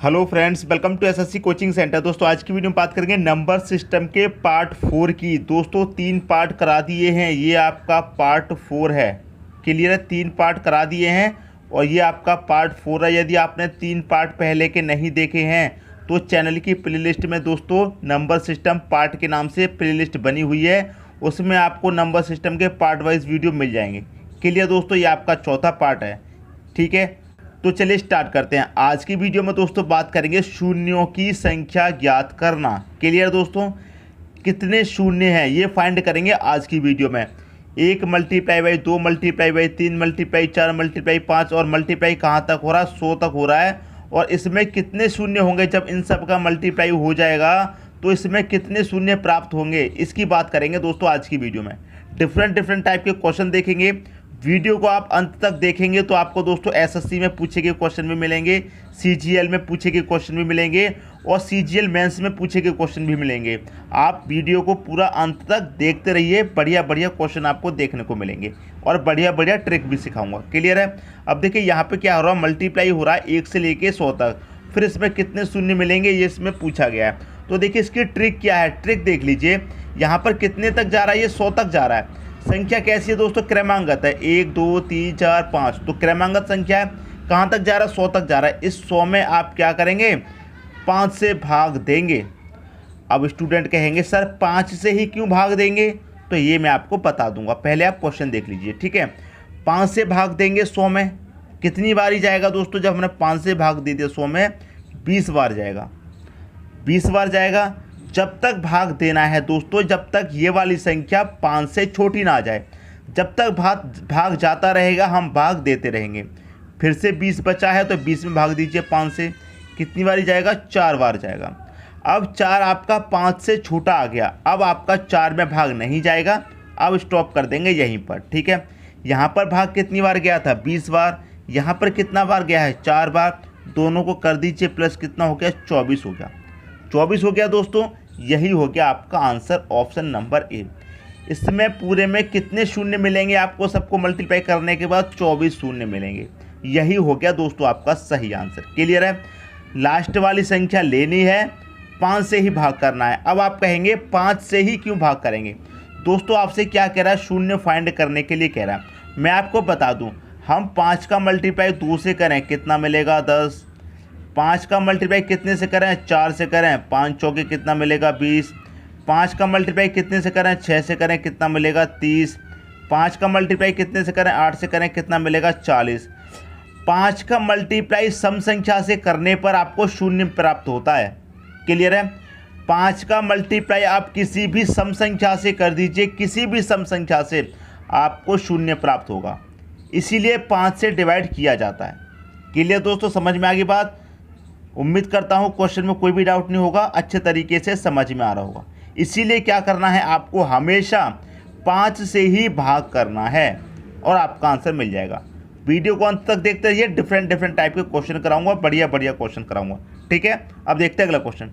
Hello friends, welcome to SSC coaching centre. दोस्तों आज की वीडियो में बात करेंगे नंबर सिस्टम के पार्ट 4 की। दोस्तों 3 पार्ट करा दिए हैं, ये आपका पार्ट 4 है। क्लियर है, 3 पार्ट करा दिए हैं और ये आपका पार्ट 4 है। यदि आपने 3 पार्ट पहले के नहीं देखे हैं तो चैनल की प्लेलिस्ट में दोस्तों नंबर सिस्टम पार्ट के नाम से प्लेलिस्ट बनी हुई है, उसमें आपको नंबर सिस्टम के पार्ट वाइज वीडियो मिल जाएंगे। क्लियर दोस्तों, ये आपका चौथा पार्ट है। ठीक है, तो चलिए स्टार्ट करते हैं। आज की वीडियो में दोस्तों बात करेंगे शून्यों की संख्या ज्ञात करना। क्लियर दोस्तों, कितने शून्य हैं ये फाइंड करेंगे आज की वीडियो में। 1 multiply by 2 multiply by 3 multiply 4 multiply 5 और मल्टीप्लाई कहाँ तक हो रहा है, 100 तक हो रहा है। और इसमें कितने शून्य होंगे जब इन सब का मल्टीप्लाई हो जाएगा तो इसमें कितने शून्य प्राप्त होंगे, इसकी बात करेंगे दोस्तों आज की वीडियो में। डिफरेंट टाइप के क्वेश्चन देखेंगे। वीडियो को आप अंत तक देखेंगे तो आपको दोस्तों एसएससी में पूछे गए क्वेश्चन भी मिलेंगे, सीजीएल में पूछे गए क्वेश्चन भी मिलेंगे और सीजीएल मेंस में पूछे गए क्वेश्चन भी मिलेंगे। आप वीडियो को पूरा अंत तक देखते रहिए, बढ़िया क्वेश्चन आपको देखने को मिलेंगे और बढ़िया ट्रिक भी सिखाऊंगा। क्लियर है। अब देखिए यहाँ पे क्या हो रहा है, मल्टीप्लाई हो रहा है 1 से लेके 100 तक, फिर इसमें कितने शून्य मिलेंगे ये इसमें पूछा गया है। तो देखिए इसकी ट्रिक क्या है, ट्रिक देख लीजिए। यहाँ पर कितने तक जा रहा है, ये 100 तक जा रहा है। संख्या कैसी है दोस्तों, क्रमांगत है, 1 2 3 4 5, तो क्रमांगत संख्या है। कहाँ तक जा रहा है, 100 तक जा रहा है। इस 100 में आप क्या करेंगे, 5 से भाग देंगे। अब स्टूडेंट कहेंगे सर 5 से ही क्यों भाग देंगे, तो ये मैं आपको बता दूंगा, पहले आप क्वेश्चन देख लीजिए। ठीक है, 5 से भाग देंगे 100 में, कितनी बार ही जाएगा दोस्तों, जब हमने 5 से भाग दे दिया 100 में 20 बार जाएगा। 20 बार जाएगा। जब तक भाग देना है दोस्तों, जब तक ये वाली संख्या 5 से छोटी ना आ जाए, जब तक भाग जाता रहेगा हम भाग देते रहेंगे। फिर से 20 बचा है तो 20 में भाग दीजिए 5 से, कितनी बार जाएगा, 4 बार जाएगा। अब 4 आपका 5 से छोटा आ गया, अब आपका 4 में भाग नहीं जाएगा, अब स्टॉप कर देंगे यहीं पर। ठीक है, यहाँ पर भाग कितनी बार गया था, 20 बार। यहाँ पर कितना बार गया है, 4 बार। दोनों को कर दीजिए प्लस, कितना हो गया, 24 हो गया। 24 हो गया दोस्तों, यही हो गया आपका आंसर, ऑप्शन नंबर ए। इसमें पूरे में कितने शून्य मिलेंगे आपको, सबको मल्टीप्लाई करने के बाद 24 शून्य मिलेंगे। यही हो गया दोस्तों आपका सही आंसर। क्लियर है। लास्ट वाली संख्या लेनी है, 5 से ही भाग करना है। अब आप कहेंगे 5 से ही क्यों भाग करेंगे, दोस्तों आपसे क्या कह रहा है, शून्य फाइंड करने के लिए कह रहा है। मैं आपको बता दूँ, हम 5 का मल्टीप्लाई 2 से करें कितना मिलेगा, 10। 5 का मल्टीप्लाई कितने से करें, 4 से करें, 5 चौके कितना मिलेगा, 20। 5 का मल्टीप्लाई कितने से करें, 6 से करें, कितना मिलेगा, 30। 5 का मल्टीप्लाई कितने से करें, 8 से करें, कितना मिलेगा, 40। 5 का मल्टीप्लाई सम संख्या से करने पर आपको शून्य प्राप्त होता है। क्लियर है। 5 का मल्टीप्लाई आप किसी भी सम संख्या से कर दीजिए, किसी भी सम संख्या से आपको शून्य प्राप्त होगा, इसीलिए 5 से डिवाइड किया जाता है। क्लियर दोस्तों, समझ में आ गई बात। उम्मीद करता हूँ क्वेश्चन में कोई भी डाउट नहीं होगा, अच्छे तरीके से समझ में आ रहा होगा। इसीलिए क्या करना है, आपको हमेशा 5 से ही भाग करना है और आपका आंसर मिल जाएगा। वीडियो को अंत तक देखते रहिए, डिफरेंट टाइप के क्वेश्चन कराऊंगा, बढ़िया क्वेश्चन कराऊंगा। ठीक है, अब देखते हैं अगला क्वेश्चन।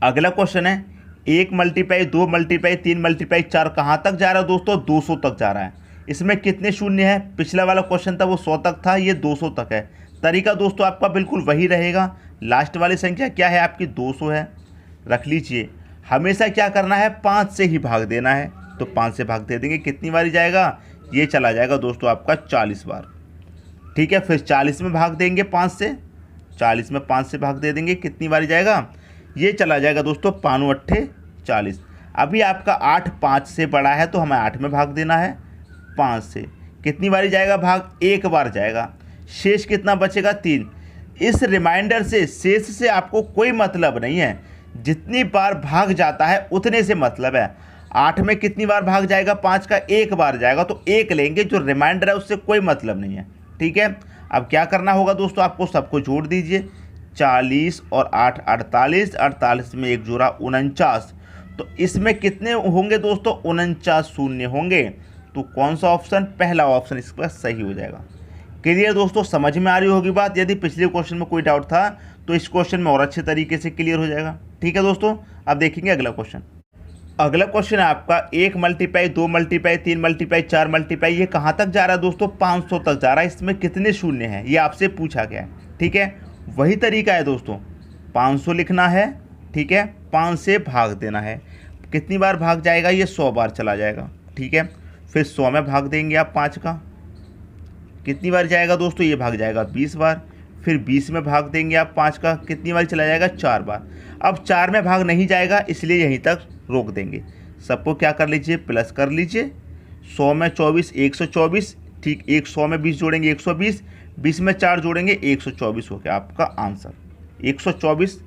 अगला क्वेश्चन है 1 मल्टीप्लाई 2 मल्टीप्लाई 3 मल्टीप्लाई 4 कहाँ तक जा रहा है दोस्तों, 200 तक जा रहा है। इसमें कितने शून्य है, पिछला वाला क्वेश्चन था वो 100 तक था, ये 200 तक है। तरीका दोस्तों आपका बिल्कुल वही रहेगा। लास्ट वाली संख्या क्या है आपकी, 200 है, रख लीजिए। हमेशा क्या करना है, 5 से ही भाग देना है, तो 5 से भाग दे देंगे, कितनी बारी जाएगा, ये चला जाएगा दोस्तों आपका 40 बार। ठीक है, फिर 40 में भाग देंगे 5 से, 40 में 5 से भाग दे देंगे, कितनी बारी जाएगा, ये चला जाएगा दोस्तों 5 अट्ठे 40। अभी आपका 8 5 से बड़ा है तो हमें 8 में भाग देना है 5 से, कितनी बारी जाएगा भाग, 1 बार जाएगा। शेष कितना बचेगा, 3। इस रिमाइंडर से, शेष से आपको कोई मतलब नहीं है, जितनी बार भाग जाता है उतने से मतलब है। 8 में कितनी बार भाग जाएगा, 5 का 1 बार जाएगा, तो 1 लेंगे, जो रिमाइंडर है उससे कोई मतलब नहीं है। ठीक है, अब क्या करना होगा दोस्तों, आपको सबको जोड़ दीजिए, 40 और 8 48, 48 में एक जोड़ा 49, तो इसमें कितने होंगे दोस्तों, 49 शून्य होंगे। तो कौन सा ऑप्शन, पहला ऑप्शन इसका सही हो जाएगा। क्लियर दोस्तों, समझ में आ रही होगी बात। यदि पिछले क्वेश्चन में कोई डाउट था तो इस क्वेश्चन में और अच्छे तरीके से क्लियर हो जाएगा। ठीक है दोस्तों, अब देखेंगे अगला क्वेश्चन। अगला क्वेश्चन है आपका 1 मल्टीप्लाई 2 मल्टीप्लाई 3 मल्टीप्लाई 4 मल्टीप्लाई, ये कहाँ तक जा रहा है दोस्तों, 500 तक जा रहा है। इसमें कितने शून्य हैं ये आपसे पूछा गया है। ठीक है, वही तरीका है दोस्तों, 500 लिखना है, ठीक है, 5 से भाग देना है। कितनी बार भाग जाएगा, ये 100 बार चला जाएगा, ठीक है। फिर 100 में भाग देंगे आप 5 का, कितनी बार जाएगा दोस्तों, ये भाग जाएगा 20 बार। फिर 20 में भाग देंगे आप 5 का, कितनी बार चला जाएगा, 4 बार। अब 4 में भाग नहीं जाएगा, इसलिए यहीं तक रोक देंगे। सबको क्या कर लीजिए, प्लस कर लीजिए। 100 में 24 124, ठीक। 100 में 20 जोड़ेंगे 120, 20 में 4 जोड़ेंगे 124 हो गया आपका आंसर। 124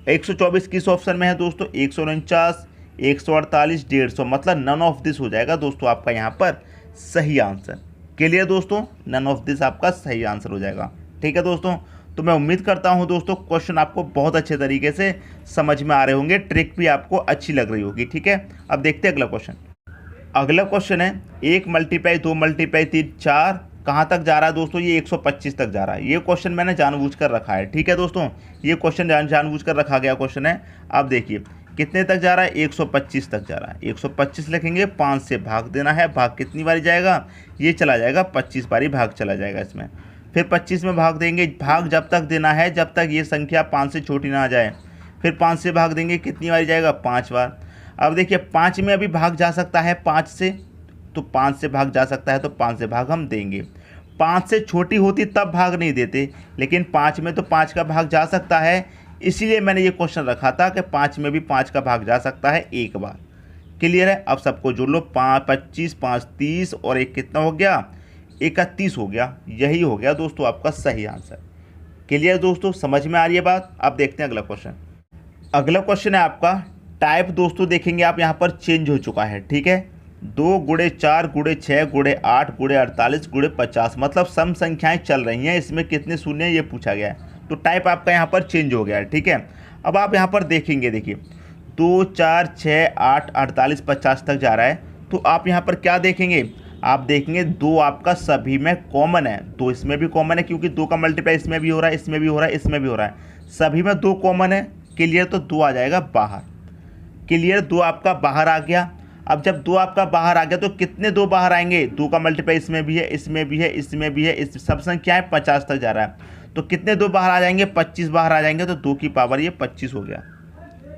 124 किस ऑप्शन में है दोस्तों, 149 148 150, मतलब नन ऑफ दिस हो जाएगा दोस्तों आपका यहाँ पर सही आंसर। क्लियर दोस्तों, नन ऑफ दिस आपका सही आंसर हो जाएगा, ठीक है दोस्तों। तो मैं उम्मीद करता हूँ दोस्तों क्वेश्चन आपको बहुत अच्छे तरीके से समझ में आ रहे होंगे, ट्रिक भी आपको अच्छी लग रही होगी, ठीक है। अब देखते हैं अगला क्वेश्चन। अगला क्वेश्चन है 1 × 2 × 3 4, कहाँ तक जा रहा है दोस्तों, ये 125 तक जा रहा है। ये क्वेश्चन मैंने जानबूझकर रखा है, ठीक है दोस्तों, ये क्वेश्चन जानबूझकर रखा गया क्वेश्चन है। अब देखिए कितने तक जा रहा है, 125 तक जा रहा है। 125 लिखेंगे, 5 से भाग देना है, भाग कितनी बारी जाएगा, ये चला जाएगा 25 बारी भाग चला जाएगा इसमें। फिर 25 में भाग देंगे, भाग जब तक देना है जब तक ये संख्या 5 से छोटी ना आ जाए। फिर 5 से भाग देंगे, कितनी बारी जाएगा, 5 बार। अब देखिए 5 में अभी भाग जा सकता है 5 से, तो 5 से भाग जा सकता है, तो 5 से भाग हम देंगे। 5 से छोटी होती तब भाग नहीं देते, लेकिन 5 में तो 5 का भाग जा सकता है, इसीलिए मैंने ये क्वेश्चन रखा था कि 5 में भी 5 का भाग जा सकता है एक बार। क्लियर है। अब सबको जोड़ लो, 5 25 5 30 और एक कितना हो गया, 31 हो गया। यही हो गया दोस्तों आपका सही आंसर। क्लियर दोस्तों, समझ में आ रही है बात। अब देखते हैं अगला क्वेश्चन। अगला क्वेश्चन है आपका टाइप दोस्तों, देखेंगे आप यहाँ पर चेंज हो चुका है, ठीक है। 2 × 4 × 6 × 8 × 48 × 50, मतलब सम संख्याएं चल रही हैं, इसमें कितने शून्य ये पूछा गया है। तो टाइप आपका यहाँ पर चेंज हो गया है, ठीक है। अब आप यहाँ पर देखेंगे, देखिए 2 4 6 8 48 50 तक जा रहा है। तो आप यहाँ पर क्या देखेंगे, आप देखेंगे 2 आपका सभी में कॉमन है, 2 इसमें भी कॉमन है, क्योंकि 2 का मल्टीप्लाई इसमें भी हो रहा है, इसमें भी हो रहा है, इसमें भी हो रहा है, सभी में 2 कॉमन है। क्लियर, तो 2 आ जाएगा बाहर। क्लियर, 2 आपका बाहर आ गया। अब जब 2 आपका बाहर आ गया तो कितने 2 बाहर आएंगे, 2 का मल्टीप्लाई इसमें भी है, इसमें भी है, इसमें भी है, इस सब संख्याएं 50 तक जा रहा है। तो कितने 2 बाहर आ जाएंगे, 25 बाहर आ जाएंगे, तो 2 की पावर ये 25 हो गया।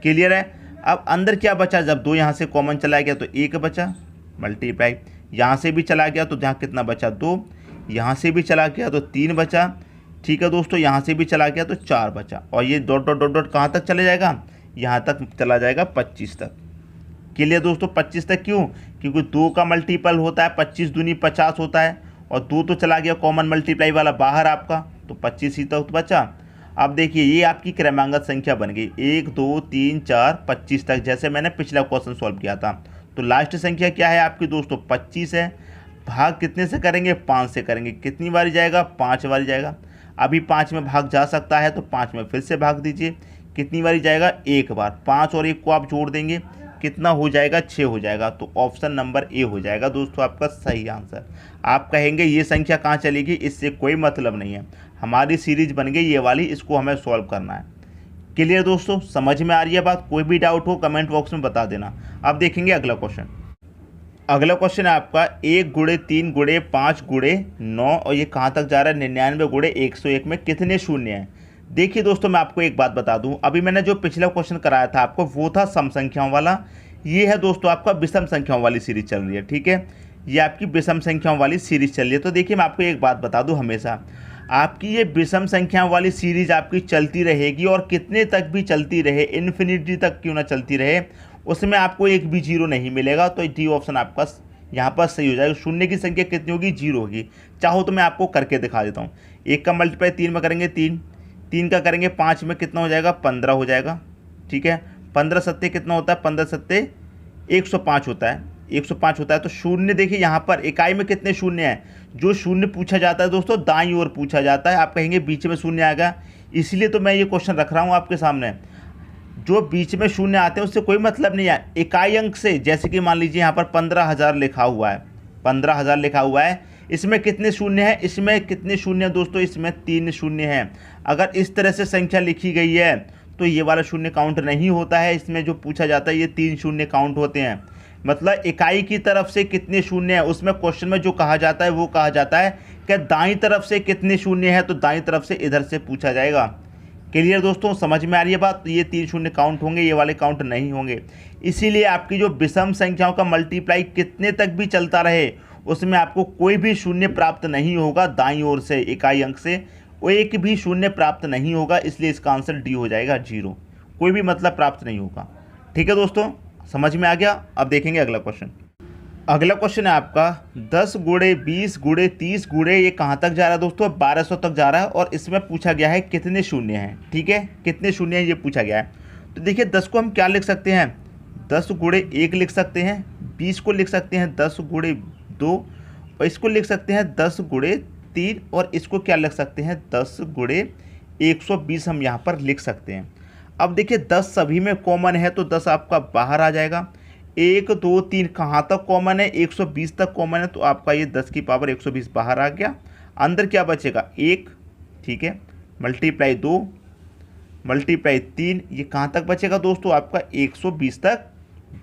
क्लियर है। अब अंदर क्या बचा, जब 2 यहाँ से कॉमन चला गया तो 1 बचा, मल्टीप्लाई यहाँ से भी चला गया तो जहाँ कितना बचा 2, यहाँ से भी चला गया तो 3 बचा, ठीक है दोस्तों, यहाँ से भी चला गया तो 4 बचा। और ये डॉट डॉट डॉट डॉट कहाँ तक चले जाएगा, यहाँ तक चला जाएगा 25 तक। क्लियर दोस्तों, 25 तक क्यों, क्योंकि 2 का मल्टीपल होता है 25 दूनी 50 होता है, और 2 तो चला गया कॉमन मल्टीप्लाई वाला बाहर आपका, तो 25 ही तक बचा। अब देखिए ये आपकी क्रमांगत संख्या बन गई 1 2 3 4 25 तक, जैसे मैंने पिछला क्वेश्चन सॉल्व किया था। तो लास्ट संख्या क्या है आपकी दोस्तों, 25 है। भाग कितने से करेंगे, 5 से करेंगे, कितनी बारी जाएगा, 5 बारी जाएगा। अभी 5 में भाग जा सकता है, तो 5 में फिर से भाग दीजिए, कितनी बारी जाएगा, 1 बार। 5 और 1 को आप जोड़ देंगे, कितना हो जाएगा, 6 हो जाएगा। तो ऑप्शन नंबर ए हो जाएगा दोस्तों आपका सही आंसर। आप कहेंगे ये संख्या कहाँ चलेगी, इससे कोई मतलब नहीं है, हमारी सीरीज बन गई ये वाली, इसको हमें सॉल्व करना है। क्लियर दोस्तों, समझ में आ रही है बात। कोई भी डाउट हो कमेंट बॉक्स में बता देना। अब देखेंगे अगला क्वेश्चन। अगला क्वेश्चन है आपका 1 × 3 × 5 × 9, और ये कहाँ तक जा रहा है, 99 × 101 में कितने शून्य हैं। देखिए दोस्तों, मैं आपको एक बात बता दूं, अभी मैंने जो पिछला क्वेश्चन कराया था आपको वो था सम संख्याओं वाला, ये है दोस्तों आपका विषम संख्याओं वाली सीरीज चल रही है, ठीक है। ये आपकी विषम संख्याओं वाली सीरीज चल रही है। तो देखिए मैं आपको एक बात बता दूं, हमेशा आपकी ये विषम संख्याओं वाली सीरीज आपकी चलती रहेगी, और कितने तक भी चलती रहे, इन्फिनिटी तक क्यों ना चलती रहे, उसमें आपको एक भी जीरो नहीं मिलेगा। तो डी ऑप्शन आपका यहाँ पर सही हो जाएगा। शून्य की संख्या कितनी होगी, 0 होगी। चाहो तो मैं आपको करके दिखा देता हूँ। 1 का मल्टीप्लाई 3 में करेंगे 3, 3 का करेंगे 5 में कितना हो जाएगा, 15 हो जाएगा, ठीक है। 15 सत्ते कितना होता है, 15 सत्ते 105 होता है, 105 होता है। तो शून्य देखिए यहाँ पर इकाई में कितने शून्य हैं, जो शून्य पूछा जाता है दोस्तों दाईं ओर पूछा जाता है। आप कहेंगे बीच में शून्य आएगा, इसलिए तो मैं ये क्वेश्चन रख रहा हूँ आपके सामने। जो बीच में शून्य आते हैं उससे कोई मतलब नहीं है, इकाई अंक से। जैसे कि मान लीजिए यहाँ पर 15,000 लिखा हुआ है, 15,000 लिखा हुआ है, इसमें कितने शून्य हैं, इसमें कितने शून्य हैं दोस्तों, इसमें 3 शून्य हैं। अगर इस तरह से संख्या लिखी गई है तो ये वाला शून्य काउंट नहीं होता है, इसमें जो पूछा जाता है ये 3 शून्य काउंट होते हैं। मतलब इकाई की तरफ से कितने शून्य हैं, उसमें क्वेश्चन में जो कहा जाता है वो कहा जाता है कि दाईं तरफ से कितने शून्य हैं, तो दाईं तरफ से इधर से पूछा जाएगा। क्लियर दोस्तों, समझ में आ रही है बात। ये 3 शून्य काउंट होंगे, ये वाले काउंट नहीं होंगे। इसीलिए आपकी जो विषम संख्याओं का मल्टीप्लाई कितने तक भी चलता रहे उसमें आपको कोई भी शून्य प्राप्त नहीं होगा। दाईं ओर से इकाई अंक से वो एक भी शून्य प्राप्त नहीं होगा, इसलिए इसका आंसर डी हो जाएगा, 0। कोई भी मतलब प्राप्त नहीं होगा। ठीक है दोस्तों, समझ में आ गया। अब देखेंगे अगला क्वेश्चन। अगला क्वेश्चन है आपका 10 गुणे 20 गुणे 30 गुणे, ये कहाँ तक जा रहा है दोस्तों? 1200 तक जा रहा है। और इसमें पूछा गया है कितने शून्य हैं। ठीक है, कितने शून्य हैं ये पूछा गया है। तो देखिए 10 को हम क्या लिख सकते हैं? 10 गुणे 1 लिख सकते हैं, 20 को लिख सकते हैं 10 गुणे 2, और इसको लिख सकते हैं 10 गुणे 3, और इसको क्या लिख सकते हैं? 10 गुणे 120 हम यहाँ पर लिख सकते हैं। अब देखिए 10 सभी में कॉमन है तो 10 आपका बाहर आ जाएगा। 1 2 3 कहाँ तक कॉमन है? 120 तक कॉमन है, तो आपका ये 10 की पावर 120 बाहर आ गया। अंदर क्या बचेगा? 1। ठीक है, मल्टीप्लाई 2 मल्टीप्लाई 3, ये कहाँ तक बचेगा दोस्तों? आपका 120 तक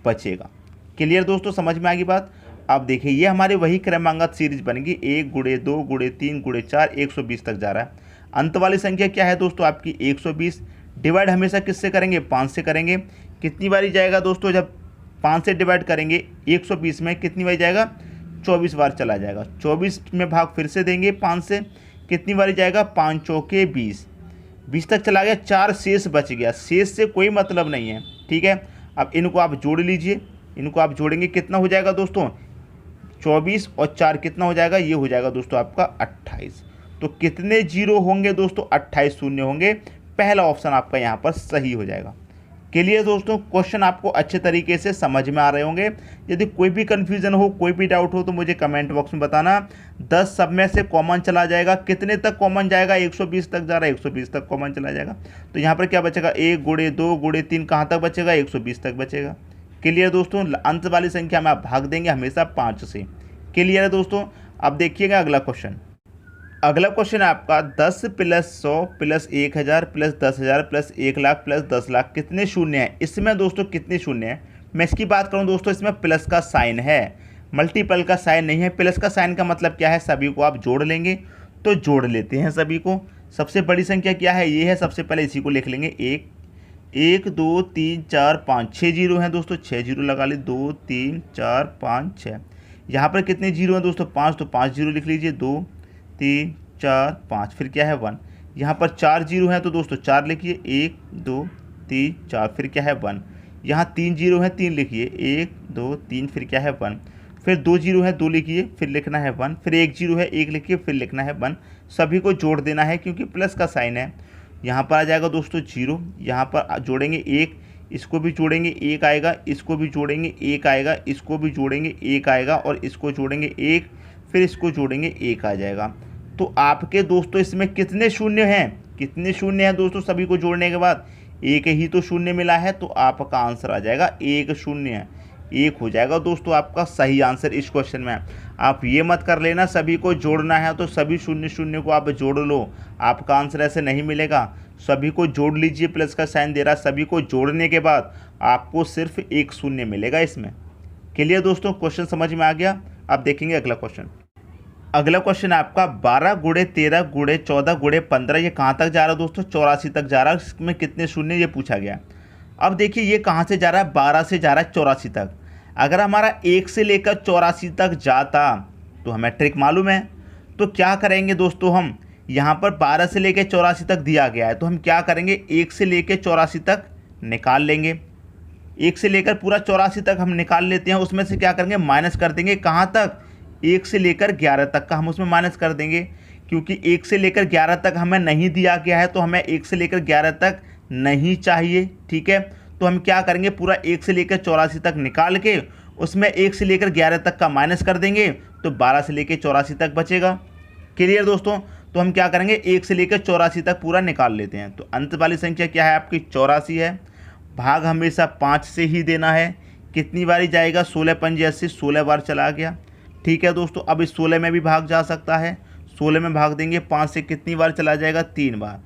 बचेगा। क्लियर दोस्तों, समझ में आ गई बात। अब देखिए ये हमारे वही क्रमांगत सीरीज बनेगी, 1 गुणे 2 गुणे 3 गुणे 4, 120 तक जा रहा है। अंत वाली संख्या क्या है दोस्तों? आपकी 120। डिवाइड हमेशा किससे करेंगे? 5 से करेंगे। कितनी बारी जाएगा दोस्तों? जब 5 से डिवाइड करेंगे 120 में कितनी बारी जाएगा? 24 बार चला जाएगा। 24 में भाग फिर से देंगे 5 से, कितनी बारी जाएगा? 5 चौके 20, 20 तक चला गया। 4 शेष बच गया, शेष से कोई मतलब नहीं है। ठीक है, अब इनको आप जोड़ लीजिए, इनको आप जोड़ेंगे कितना हो जाएगा दोस्तों? 24 और 4 कितना हो जाएगा? ये हो जाएगा दोस्तों आपका 28। तो कितने जीरो होंगे दोस्तों? 28 शून्य होंगे। पहला ऑप्शन आपका यहाँ पर सही हो जाएगा। क्लियर दोस्तों, क्वेश्चन आपको अच्छे तरीके से समझ में आ रहे होंगे। यदि कोई भी कन्फ्यूजन हो, कोई भी डाउट हो तो मुझे कमेंट बॉक्स में बताना। 10 सब में से कॉमन चला जाएगा, कितने तक कॉमन जाएगा? 120 तक जा रहा है, 120 तक कॉमन चला जाएगा। तो यहाँ पर क्या बचेगा? 1 गुणे 2 गुणे 3 कहाँ तक बचेगा? 120 तक बचेगा। क्लियर दोस्तों, अंत वाली संख्या में आप भाग देंगे हमेशा 5 से। क्लियर है दोस्तों। अब देखिएगा अगला क्वेश्चन। अगला क्वेश्चन है आपका 10 plus 100 plus 1000 plus 10,000 plus 1 lakh plus 10 lakh, कितने शून्य हैं? इसमें दोस्तों कितने शून्य हैं? मैं इसकी बात करूं दोस्तों, इसमें प्लस का साइन है, मल्टीपल का साइन नहीं है। प्लस का साइन का मतलब क्या है? सभी को आप जोड़ लेंगे, तो जोड़ लेते हैं सभी को। सबसे बड़ी संख्या क्या है? ये है। सबसे पहले इसी को लिख लेंगे 1 2 3 4 5, 6 जीरो हैं दोस्तों, 6 जीरो लगा ली। 2 3 4 5 6। यहाँ पर कितने जीरो हैं दोस्तों? 5, तो 5 जीरो लिख लीजिए। 2 3 4 5, फिर क्या है? 1। यहाँ पर 4 जीरो हैं तो दोस्तों 4 लिखिए। 1 2 3 4, फिर क्या है? 1। यहाँ 3 जीरो हैं, 3 लिखिए। 1 2 3, फिर क्या है? 1। फिर 2 जीरो है, 2 लिखिए, फिर लिखना है 1। फिर 1 जीरो है, 1 लिखिए, फिर लिखना है 1। सभी को जोड़ देना है क्योंकि प्लस का साइन है। यहाँ पर आ जाएगा दोस्तों 0, यहाँ पर जोड़ेंगे 1, इसको भी जोड़ेंगे 1 आएगा, इसको भी जोड़ेंगे 1 आएगा, इसको भी जोड़ेंगे 1 आएगा, और इसको जोड़ेंगे 1, फिर इसको जोड़ेंगे 1 आ जाएगा। तो आपके दोस्तों इसमें कितने शून्य हैं? कितने शून्य हैं दोस्तों? सभी को जोड़ने के बाद एक ही तो शून्य मिला है, तो आपका आंसर आ जाएगा 1 शून्य। 1 हो जाएगा दोस्तों आपका सही आंसर इस क्वेश्चन में। आप ये मत कर लेना सभी को जोड़ना है तो सभी शून्य शून्य को आप जोड़ लो, आपका आंसर ऐसे नहीं मिलेगा। सभी को जोड़ लीजिए, प्लस का साइन दे रहा है, सभी को जोड़ने के बाद आपको सिर्फ 1 शून्य मिलेगा इसमें। क्लियर दोस्तों, क्वेश्चन समझ में आ गया। अब देखेंगे अगला क्वेश्चन। अगला क्वेश्चन है आपका 12 गुणे 13 गुणे 14 गुणे 15, ये कहाँ तक जा रहा है दोस्तों? 84 तक जा रहा है। इसमें कितने शून्य ये पूछा गया। अब देखिए ये कहाँ से जा रहा है? 12 से जा रहा है 84 तक। अगर हमारा 1 से लेकर 84 तक जाता तो हमें ट्रिक मालूम है। तो क्या करेंगे दोस्तों, हम यहाँ पर 12 से लेकर 84 तक दिया गया है, तो हम क्या करेंगे? 1 से लेकर 84 तक निकाल लेंगे। 1 से लेकर पूरा 84 तक हम निकाल लेते हैं, उसमें से क्या करेंगे? माइनस कर देंगे। कहाँ तक? 1 से लेकर 11 तक का हम उसमें माइनस कर देंगे, क्योंकि 1 से लेकर 11 तक हमें नहीं दिया गया है, तो हमें 1 से लेकर 11 तक नहीं चाहिए। ठीक है, तो हम क्या करेंगे? पूरा 1 से लेकर 84 तक निकाल के उसमें 1 से लेकर 11 तक का माइनस कर देंगे, तो 12 से लेकर 84 तक बचेगा। क्लियर दोस्तों, तो हम क्या करेंगे? 1 से लेकर 84 तक पूरा निकाल लेते हैं। तो अंत वाली संख्या क्या है आपकी? 84 है। भाग हमेशा 5 से ही देना है। कितनी बारी जाएगा? 16 पंजे 80, 16 बार चला गया। ठीक है दोस्तों, अब इस 16 में भी भाग जा सकता है। 16 में भाग देंगे 5 से, कितनी बार चला जाएगा? 3 बार।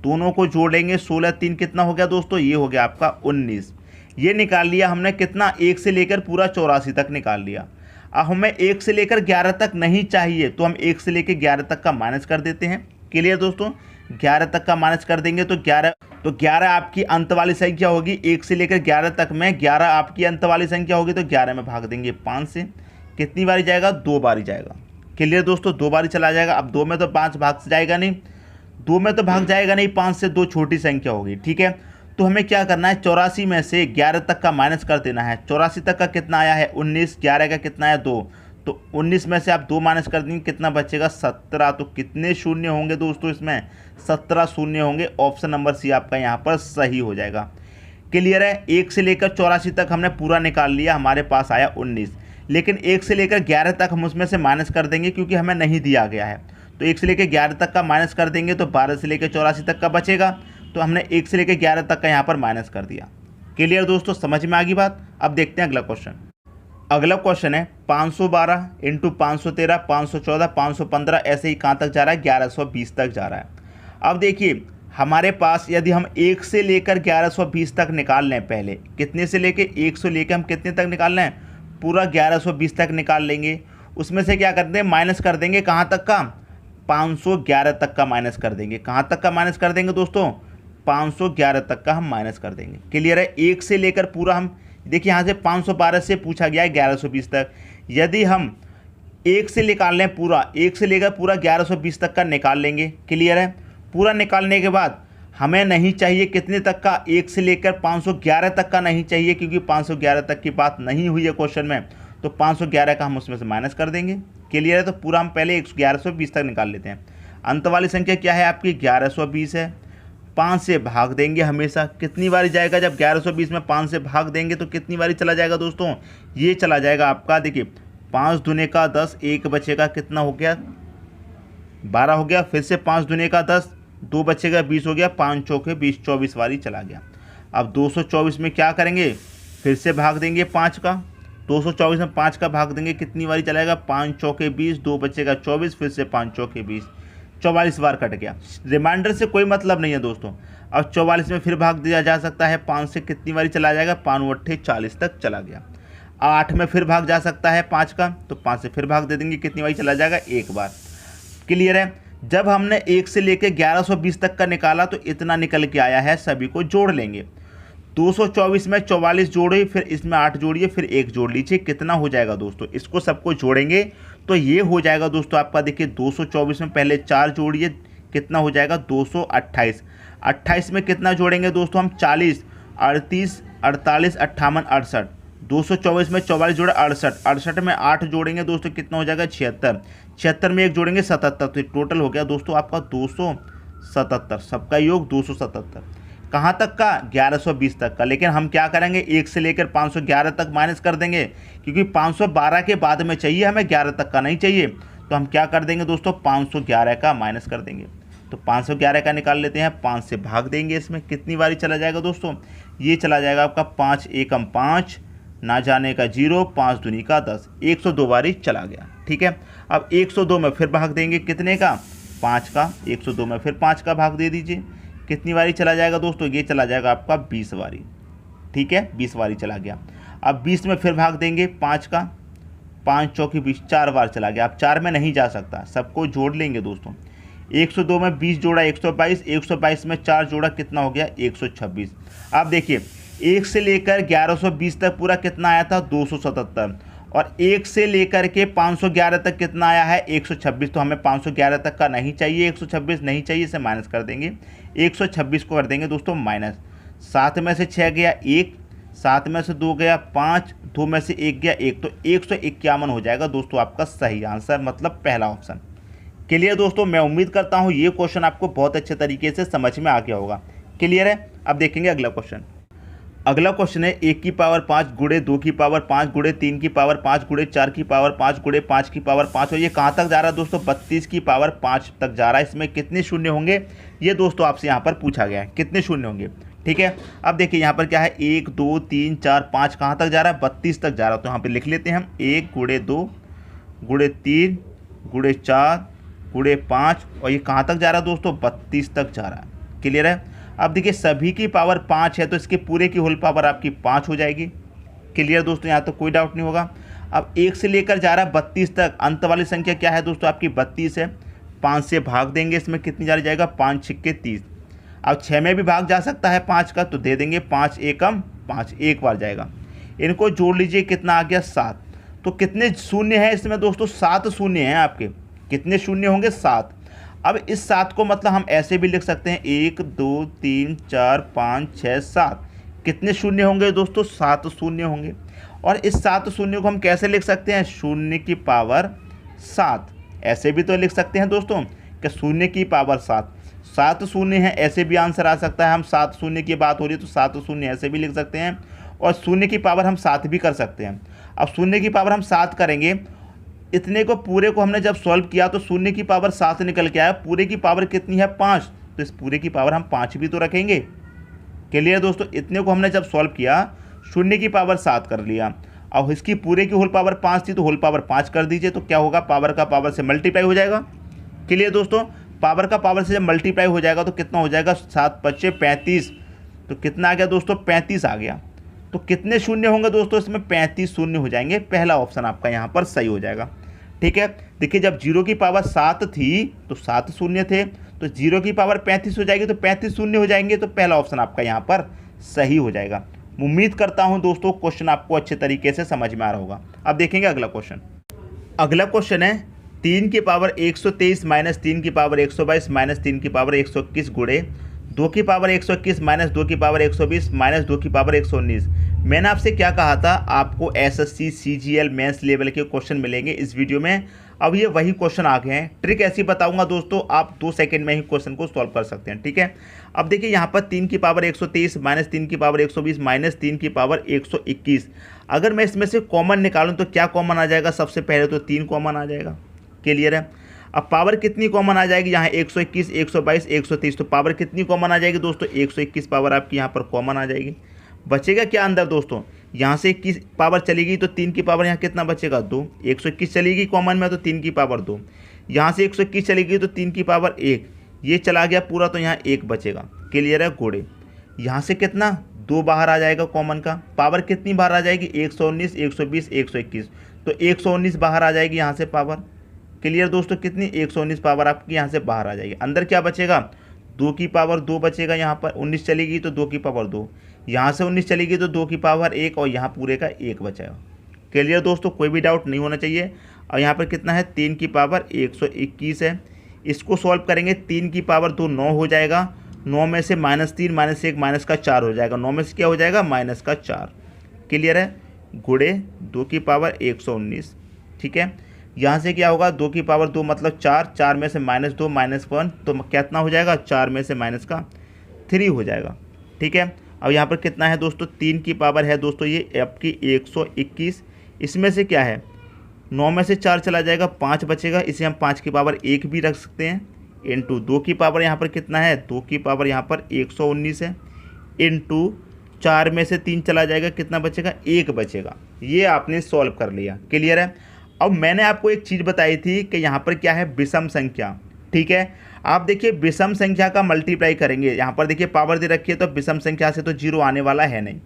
दोनों को जोड़ेंगे, 16 3 कितना हो गया दोस्तों? ये हो गया आपका 19। ये निकाल लिया हमने कितना? 1 से लेकर पूरा 84 तक निकाल लिया। अब हमें 1 से लेकर 11 तक नहीं चाहिए, तो हम 1 से लेकर 11 तक का माइनस कर देते हैं। क्लियर दोस्तों, 11 तक का माइनस कर देंगे तो 11 आपकी अंत वाली संख्या होगी। 1 से लेकर 11 तक में 11 आपकी अंत वाली संख्या होगी, तो 11 में भाग देंगे 5 से। कितनी बारी जाएगा? 2 बारी जाएगा। क्लियर दोस्तों, 2 बारी चला जाएगा। अब 2 में तो 5 भाग से जाएगा नहीं, 2 में तो भाग जाएगा नहीं, 5 से 2 छोटी संख्या होगी। ठीक है, तो हमें क्या करना है, 84 में से 11 तक का माइनस कर देना है। 84 तक का कितना आया है? 19। 11 का कितना आया? 2। तो 19 में से आप 2 माइनस कर देंगे, कितना बचेगा? 17। तो कितने शून्य होंगे दोस्तों इसमें? 17 शून्य होंगे। ऑप्शन नंबर सी आपका यहाँ पर सही हो जाएगा। क्लियर है। 1 से लेकर 84 तक हमने पूरा निकाल लिया, हमारे पास आया 19। लेकिन 1 से लेकर 11 तक हम उसमें से माइनस कर देंगे, क्योंकि हमें नहीं दिया गया है। तो 1 से लेकर 11 तक का माइनस कर देंगे तो 12 से लेकर 84 तक का बचेगा। तो हमने 1 से लेकर 11 तक का यहाँ पर माइनस कर दिया। क्लियर दोस्तों, समझ में आ गई बात। अब देखते हैं अगला क्वेश्चन। अगला क्वेश्चन है 512 इंटू 513, 514, 515, ऐसे ही कहाँ तक जा रहा है? 1120 तक जा रहा है। अब देखिए हमारे पास यदि हम 1 से लेकर 1120 तक निकाल लें, पहले कितने से लेके 1 से लेकर हम कितने तक निकाल लें? पूरा 1120 तक निकाल लेंगे। उसमें से क्या करते हैं? माइनस कर देंगे। कहाँ तक का? 511 तक का माइनस कर देंगे। कहाँ तक का माइनस कर देंगे दोस्तों? 511 तक का हम माइनस कर देंगे। क्लियर है। 1 से लेकर पूरा हम देखिए यहाँ से 512 से पूछा गया है 1120 तक। यदि हम 1 से निकाल लें पूरा, 1 से लेकर पूरा 1120 तक का निकाल लेंगे। क्लियर है। पूरा निकालने के बाद हमें नहीं चाहिए कितने तक का? 1 से लेकर 511 तक का नहीं चाहिए, क्योंकि 511 तक की बात नहीं हुई है क्वेश्चन में। तो 511 का हम उसमें से माइनस कर देंगे। क्लियर है। तो पूरा हम पहले 1120 तक निकाल लेते हैं। अंत वाली संख्या क्या है आपकी? 1120 है। 5 से भाग देंगे हमेशा। कितनी बारी जाएगा? जब 1120 में 5 से भाग देंगे तो कितनी बारी चला जाएगा दोस्तों? ये चला जाएगा आपका, देखिए 5 दूने का 10, 1 बचेगा, कितना हो गया? 12 हो गया। फिर से 5 दूने का 10, 2 बचेगा, 20 हो गया। 5 चौके 20, 24 बारी चला गया। अब 224 में क्या करेंगे? फिर से भाग देंगे 5 का। 224 में 5 का भाग देंगे, कितनी बारी चलाएगा? 5 चौके 20, 2 बचेगा 24, फिर से 5 चौके 20, 44 बार कट गया। रिमाइंडर से कोई मतलब नहीं है दोस्तों। अब 44 में फिर भाग दिया जा सकता है। 5 से कितनी बारी चला जाएगा? 5 8 40 तक चला गया। 8 में फिर भाग जा सकता है 5 का, तो 5 से फिर भाग दे देंगे, कितनी बारी चला जाएगा? 1 बार। क्लियर है। जब हमने 1 से लेकर 1120 तक का निकाला तो इतना निकल के आया है। सभी को जोड़ लेंगे। 224 में 44 जोड़े, फिर इसमें 8 जोड़िए, फिर 1 जोड़ लीजिए, कितना हो जाएगा दोस्तों? इसको सबको जोड़ेंगे तो ये हो जाएगा दोस्तों आपका, देखिए 224 में पहले 4 जोड़िए, कितना हो जाएगा? 228। 28 में कितना जोड़ेंगे दोस्तों हम? 40, 38, 48, 58, 68। 224 में 44 जोड़ा 68, 68 में 8 जोड़ेंगे दोस्तों, कितना हो जाएगा? 76। 76 में 1 जोड़ेंगे 77। तो टोटल हो गया दोस्तों आपका 277। सबका योग 277। कहाँ तक का? 1120 तक का। लेकिन हम क्या करेंगे? 1 से लेकर 511 तक माइनस कर देंगे, क्योंकि 512 के बाद में चाहिए हमें, 11 तक का नहीं चाहिए। तो हम क्या कर देंगे दोस्तों? 511 का माइनस कर देंगे। तो 511 का निकाल लेते हैं। 5 से भाग देंगे, इसमें कितनी बारी चला जाएगा दोस्तों? ये चला जाएगा आपका 5 एकम 5, ना जाने का 0, 5 दूनी का 10, 102 बारी चला गया। ठीक है। अब 102 में फिर भाग देंगे, कितने का? 5 का। 102 में फिर 5 का भाग दे दीजिए, कितनी बारी चला जाएगा दोस्तों? ये चला जाएगा आपका 20 बारी। ठीक है, 20 बारी चला गया। अब 20 में फिर भाग देंगे 5 का। 5 चौकी 20, 4 बार चला गया। अब 4 में नहीं जा सकता, सबको जोड़ लेंगे दोस्तों। 102 में 20 जोड़ा 122, 122 में 4 जोड़ा, कितना हो गया? 126। अब देखिए 1 से लेकर 1120 तक पूरा कितना आया था? 277। और 1 से लेकर के 511 तक कितना आया है? 126। तो हमें 511 तक का नहीं चाहिए, 126 नहीं चाहिए, इसे माइनस कर देंगे। 126 को कर देंगे दोस्तों माइनस। 7 में से 6 गया 1, 7 में से 2 गया 5, 2 में से 1 गया 1, तो 151 हो जाएगा दोस्तों आपका सही आंसर, मतलब पहला ऑप्शन। क्लियर दोस्तों, मैं उम्मीद करता हूँ ये क्वेश्चन आपको बहुत अच्छे तरीके से समझ में आ गया होगा। क्लियर है। अब देखेंगे अगला क्वेश्चन। अगला क्वेश्चन है 1 की पावर 5 गुणे 2 की पावर 5 गुणे 3 की पावर 5 गुणे 4 की पावर 5 गुणे 5 की पावर 5, और ये कहाँ तक जा रहा है दोस्तों? 32 की पावर 5 तक जा रहा है। इसमें कितने शून्य होंगे ये दोस्तों आपसे यहाँ पर पूछा गया है, कितने शून्य होंगे। ठीक है। अब देखिए यहाँ पर क्या है, 1 2 3 4 5 कहाँ तक जा रहा है? 32 तक जा रहा है। तो यहाँ पर लिख लेते हैं हम 1 गुणे 2 गुणे 3 गुणे 4 गुणे 5, और ये कहाँ तक जा रहा है दोस्तों? 32 तक जा रहा है। क्लियर है। अब देखिए सभी की पावर 5 है, तो इसके पूरे की होल पावर आपकी 5 हो जाएगी। क्लियर दोस्तों, यहाँ तो कोई डाउट नहीं होगा। अब 1 से लेकर जा रहा है 32 तक, अंत वाली संख्या क्या है दोस्तों? आपकी 32 है। 5 से भाग देंगे, इसमें कितनी जा जाएगा 5 छिक्के 30। अब 6 में भी भाग जा सकता है 5 का, तो दे देंगे 5 एकम 5, एक बार जाएगा। इनको जोड़ लीजिए, कितना आ गया 7। तो कितने शून्य हैं इसमें दोस्तों, 7 शून्य हैं आपके। कितने शून्य होंगे 7। अब इस 7 को मतलब हम ऐसे भी लिख सकते हैं 1 2 3 4 5 6 7। कितने शून्य होंगे दोस्तों, 7 शून्य होंगे। और इस 7 शून्य को हम कैसे लिख सकते हैं, शून्य की पावर 7। ऐसे भी तो लिख सकते हैं दोस्तों कि शून्य की पावर 7। 7 शून्य है, ऐसे भी आंसर आ सकता है। हम 7 शून्य की बात हो रही है तो 7 शून्य ऐसे भी लिख सकते हैं, और शून्य की पावर हम 7 भी कर सकते हैं। अब शून्य की पावर हम 7 करेंगे, इतने को पूरे को हमने जब सॉल्व किया तो शून्य की पावर 7 निकल के आया। पूरे की पावर कितनी है 5, तो इस पूरे की पावर हम 5 भी तो रखेंगे। क्लियर दोस्तों, इतने को हमने जब सॉल्व किया शून्य की पावर 7 कर लिया। अब इसकी पूरे की होल पावर 5 थी तो होल पावर 5 कर दीजिए, तो क्या होगा, पावर का पावर से मल्टीप्लाई हो जाएगा। क्लियर दोस्तों, पावर का पावर से जब मल्टीप्लाई हो जाएगा तो कितना हो जाएगा, 7 5 35। तो कितना आ गया दोस्तों, 35 आ गया। तो कितने शून्य होंगे दोस्तों इसमें, 35 शून्य हो जाएंगे। पहला ऑप्शन आपका यहाँ पर सही हो जाएगा। ठीक है, देखिए जब 0 की पावर 7 थी तो 7 शून्य थे, तो 0 की पावर 35 हो जाएगी तो 35 शून्य हो जाएंगे। तो पहला ऑप्शन आपका यहाँ पर सही हो जाएगा। उम्मीद करता हूँ दोस्तों क्वेश्चन आपको अच्छे तरीके से समझ में आ रहा होगा। अब देखेंगे अगला क्वेश्चन। अगला क्वेश्चन है 3 की पावर 123 माइनस 3 की पावर 122 माइनस 3 की पावर 121 गुणे 2 की पावर 121 माइनस 2 की पावर 120 माइनस 2 की पावर 119। मैंने आपसे क्या कहा था, आपको एसएससी सीजीएल मेंस लेवल के क्वेश्चन मिलेंगे इस वीडियो में। अब ये वही क्वेश्चन आ गए हैं। ट्रिक ऐसी बताऊंगा दोस्तों, आप 2 सेकंड में ही क्वेश्चन को सॉल्व कर सकते हैं। ठीक है, अब देखिए यहाँ पर 3 की पावर 123 माइनस 3 की पावर 120 माइनस 3 की पावर 121। अगर मैं इसमें से कॉमन निकालूं तो क्या कॉमन आ जाएगा, सबसे पहले तो 3 कॉमन आ जाएगा। क्लियर है। अब पावर कितनी कॉमन आ जाएगी, यहाँ 121 122 130, तो पावर कितनी कॉमन आ जाएगी दोस्तों, 121 पावर आपकी यहाँ पर कॉमन आ जाएगी। बचेगा क्या अंदर दोस्तों, यहाँ से 21 पावर चलेगी तो 3 की पावर यहाँ कितना बचेगा 2। 121 चलेगी कॉमन में तो 3 की पावर 2, यहाँ से 121 चलेगी तो 3 की पावर 1, ये चला गया पूरा तो यहाँ 1 बचेगा। क्लियर है घोड़े, यहाँ से कितना 2 बाहर आ जाएगा कॉमन का। पावर कितनी बाहर आ जाएगी 119 120 121, तो 119 बाहर आ जाएगी यहाँ से पावर। क्लियर दोस्तों, कितनी 119 पावर आपकी यहाँ से बाहर आ जाएगी। अंदर क्या बचेगा 2 की पावर 2 बचेगा। यहाँ पर 19 चलेगी तो 2 की पावर 2, यहाँ से 19 चलेगी तो 2 की पावर 1, और यहाँ पूरे का 1 बचेगा। क्लियर दोस्तों, कोई भी डाउट नहीं होना चाहिए। और यहाँ पर कितना है 3 की पावर 121 है। इसको सॉल्व करेंगे 3 की पावर 2 9 हो जाएगा। 9 में से -3 -1 माइनस का 4 हो जाएगा। 9 में से क्या हो जाएगा -4। क्लियर है, गुणे 2 की पावर 119। ठीक है, यहाँ से क्या होगा 2 की पावर 2 मतलब 4, 4 में से -2 -1, तो कितना हो जाएगा 4 में से -3 हो जाएगा। ठीक है, अब यहाँ पर कितना है दोस्तों 3 की पावर है दोस्तों ये आपकी 121। इसमें से क्या है 9 में से 4 चला जाएगा 5 बचेगा, इसे हम 5 की पावर 1 भी रख सकते हैं। इनटू 2 की पावर यहाँ पर कितना है 2 की पावर यहाँ पर 119 है। इनटू 4 में से 3 चला जाएगा, कितना बचेगा 1 बचेगा। ये आपने सॉल्व कर लिया। क्लियर है। अब मैंने आपको एक चीज़ बताई थी कि यहाँ पर क्या है विषम संख्या। ठीक है, आप देखिए विषम संख्या का मल्टीप्लाई करेंगे। यहाँ पर देखिए पावर दे रखी है तो विषम संख्या से तो 0 आने वाला है नहीं।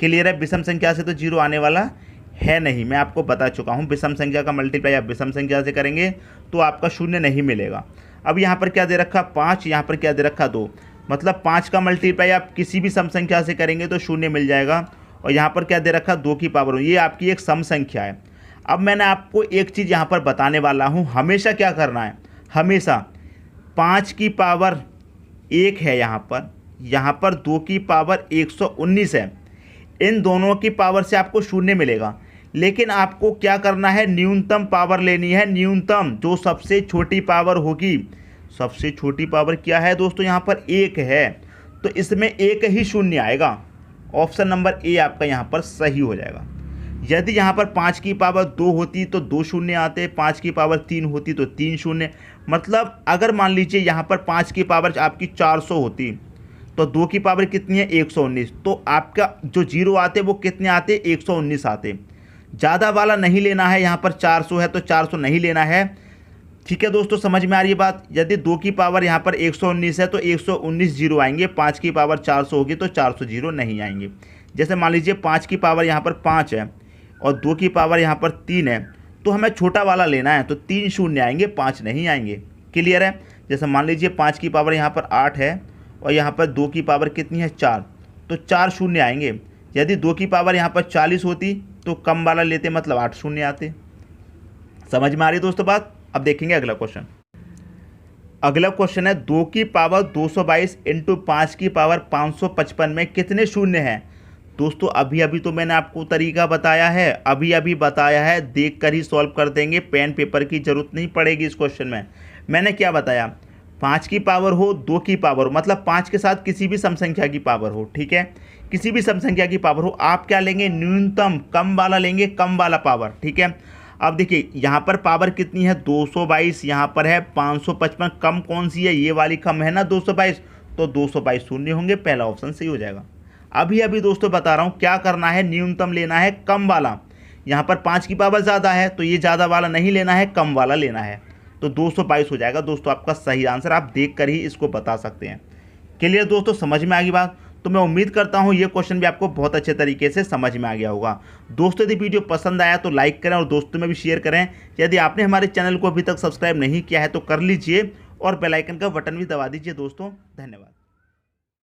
क्लियर है, विषम संख्या से तो 0 आने वाला है नहीं। मैं आपको बता चुका हूँ विषम संख्या का मल्टीप्लाई आप विषम संख्या से करेंगे तो आपका शून्य नहीं मिलेगा। अब यहाँ पर क्या दे रखा 5, यहाँ पर क्या दे रखा 2, मतलब 5 का मल्टीप्लाई आप किसी भी सम संख्या से करेंगे तो शून्य मिल जाएगा। और यहाँ पर क्या दे रखा 2 की पावर, ये आपकी एक सम संख्या है। अब मैंने आपको एक चीज़ यहाँ पर बताने वाला हूँ, हमेशा क्या करना है, हमेशा 5 की पावर 1 है यहाँ पर 2 की पावर 119 है। इन दोनों की पावर से आपको शून्य मिलेगा, लेकिन आपको क्या करना है न्यूनतम पावर लेनी है। न्यूनतम जो सबसे छोटी पावर होगी, सबसे छोटी पावर क्या है दोस्तों यहाँ पर 1 है, तो इसमें 1 ही शून्य आएगा। ऑप्शन नंबर ए आपका यहाँ पर सही हो जाएगा। यदि यहाँ पर 5 की पावर 2 होती तो 2 शून्य आते, 5 की पावर 3 होती तो 3 शून्य। मतलब अगर मान लीजिए यहाँ पर 5 की पावर आपकी 400 होती तो 2 की पावर कितनी है 119, तो आपका जो 0 आते वो कितने आते 119 आते। ज़्यादा वाला नहीं लेना है, यहाँ पर 400 है तो 400 नहीं लेना है। ठीक है दोस्तों, समझ में आ रही है बात। यदि 2 की पावर यहाँ पर 119 है तो 119 जीरो आएंगे, 5 की पावर 400 होगी तो 400 जीरो नहीं आएंगे। जैसे मान लीजिए 5 की पावर यहाँ पर 5 है और 2 की पावर यहाँ पर 3 है, तो हमें छोटा वाला लेना है तो 3 शून्य आएंगे, 5 नहीं आएंगे। क्लियर है। जैसे मान लीजिए 5 की पावर यहाँ पर 8 है और यहाँ पर 2 की पावर कितनी है 4, तो 4 शून्य आएंगे। यदि 2 की पावर यहाँ पर 40 होती तो कम वाला लेते, मतलब 8 शून्य आते। समझ में आ रही दोस्तों बात। अब देखेंगे अगला क्वेश्चन। अगला क्वेश्चन है 2 की पावर 222 इंटू 5 की पावर 555 में कितने शून्य हैं। दोस्तों अभी अभी तो मैंने आपको तरीका बताया है, अभी बताया है, देख कर ही सॉल्व कर देंगे, पेन पेपर की जरूरत नहीं पड़ेगी इस क्वेश्चन में। मैंने क्या बताया, 5 की पावर हो, 2 की पावर हो, मतलब 5 के साथ किसी भी सम संख्या की पावर हो, ठीक है, किसी भी सम संख्या की पावर हो, आप क्या लेंगे, न्यूनतम कम वाला लेंगे, कम वाला पावर, ठीक है। अब देखिए यहाँ पर पावर कितनी है 222, यहाँ पर है 555, कम कौन सी है, ये वाली कम है ना 222, तो 222 शून्य होंगे, पहला ऑप्शन सही हो जाएगा। अभी दोस्तों बता रहा हूँ क्या करना है, न्यूनतम लेना है कम वाला। यहाँ पर 5 की पावर ज़्यादा है तो ये ज़्यादा वाला नहीं लेना है, कम वाला लेना है, तो 222 हो जाएगा दोस्तों आपका सही आंसर। आप देख कर ही इसको बता सकते हैं। क्लियर दोस्तों, समझ में आ गई बात। तो मैं उम्मीद करता हूँ ये क्वेश्चन भी आपको बहुत अच्छे तरीके से समझ में आ गया होगा। दोस्तों यदि वीडियो पसंद आया तो लाइक करें और दोस्तों में भी शेयर करें। यदि आपने हमारे चैनल को अभी तक सब्सक्राइब नहीं किया है तो कर लीजिए और बेल आइकन का बटन भी दबा दीजिए दोस्तों। धन्यवाद।